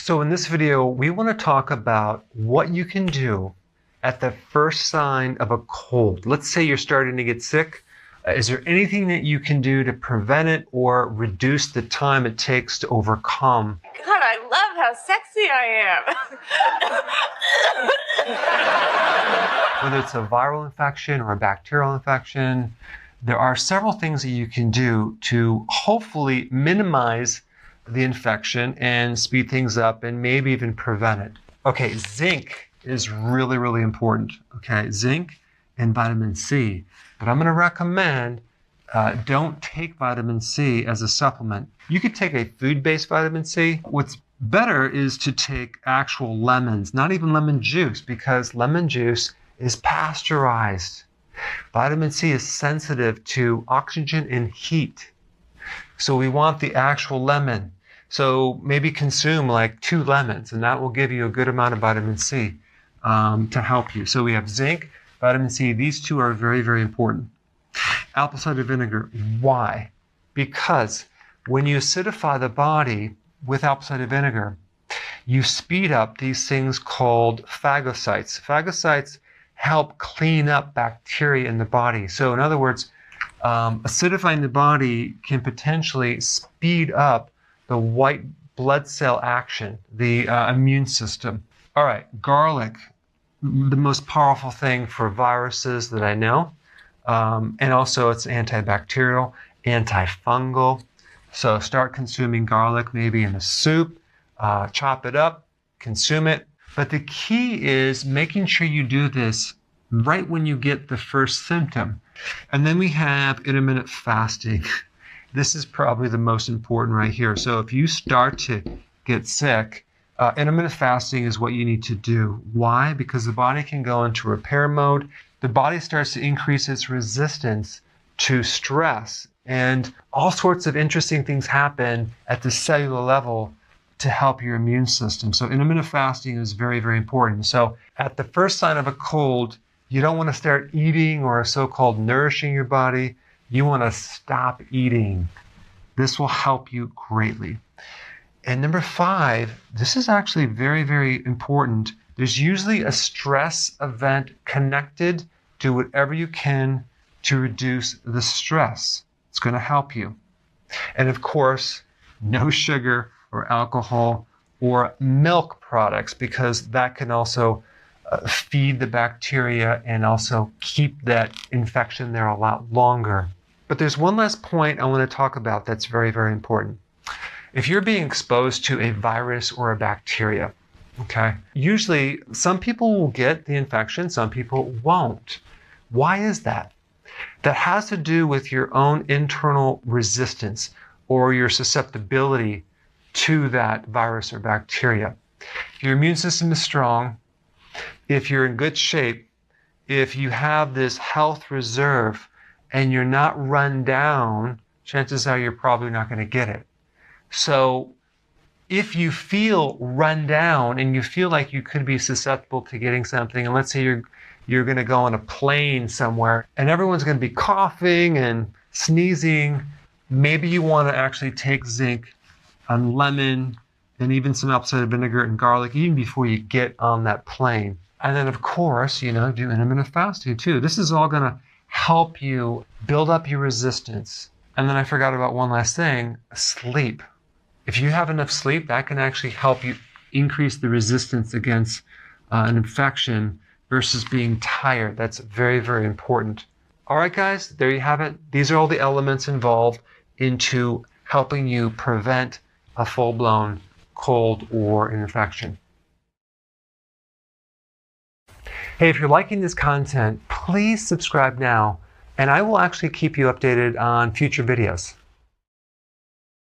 So in this video, we want to talk about what you can do at the first sign of a cold. Let's say you're starting to get sick. Is there anything that you can do to prevent it or reduce the time it takes to overcome? God, I love how sexy I am. Whether it's a viral infection or a bacterial infection, there are several things that you can do to hopefully minimize the infection and speed things up and maybe even prevent it. Okay, zinc is really, really important. Okay, zinc and vitamin C. But I'm going to recommend don't take vitamin C as a supplement. You could take a food-based vitamin C. What's better is to take actual lemons, not even lemon juice, because lemon juice is pasteurized. Vitamin C is sensitive to oxygen and heat. So we want the actual lemon. So maybe consume like 2 lemons, and that will give you a good amount of vitamin C to help you. So we have zinc, vitamin C. These two are very, very important. Apple cider vinegar. Why? Because when you acidify the body with apple cider vinegar, you speed up these things called phagocytes. Phagocytes help clean up bacteria in the body. So in other words, acidifying the body can potentially speed up the white blood cell action, the immune system. All right, garlic, the most powerful thing for viruses that I know. And also it's antibacterial, antifungal. So start consuming garlic maybe in a soup, chop it up, consume it. But the key is making sure you do this right when you get the first symptom. And then we have intermittent fasting. This is probably the most important right here. So if you start to get sick, intermittent fasting is what you need to do. Why? Because the body can go into repair mode. The body starts to increase its resistance to stress, and all sorts of interesting things happen at the cellular level to help your immune system. So intermittent fasting is very, very important. So at the first sign of a cold, you don't want to start eating or so-called nourishing your body. You want to stop eating. This will help you greatly. And number 5, this is actually very, very important. There's usually a stress event connected to whatever you can to reduce the stress. It's going to help you. And of course, no sugar or alcohol or milk products, because that can also feed the bacteria and also keep that infection there a lot longer. But there's one last point I want to talk about that's very, very important. If you're being exposed to a virus or a bacteria, okay, usually some people will get the infection, some people won't. Why is that? That has to do with your own internal resistance or your susceptibility to that virus or bacteria. If your immune system is strong, if you're in good shape, if you have this health reserve and you're not run down, chances are you're probably not going to get it. So if you feel run down and you feel like you could be susceptible to getting something, and let's say you're going to go on a plane somewhere and everyone's going to be coughing and sneezing, maybe you want to actually take zinc and lemon and even some apple cider vinegar and garlic even before you get on that plane. And then of course, do intermittent fasting too. This is all going to help you build up your resistance. And then I forgot about one last thing, sleep. If you have enough sleep, that can actually help you increase the resistance against an infection versus being tired. That's very, very important. All right, guys, there you have it. These are all the elements involved into helping you prevent a full-blown cold or infection. Hey, if you're liking this content, please subscribe now, and I will actually keep you updated on future videos.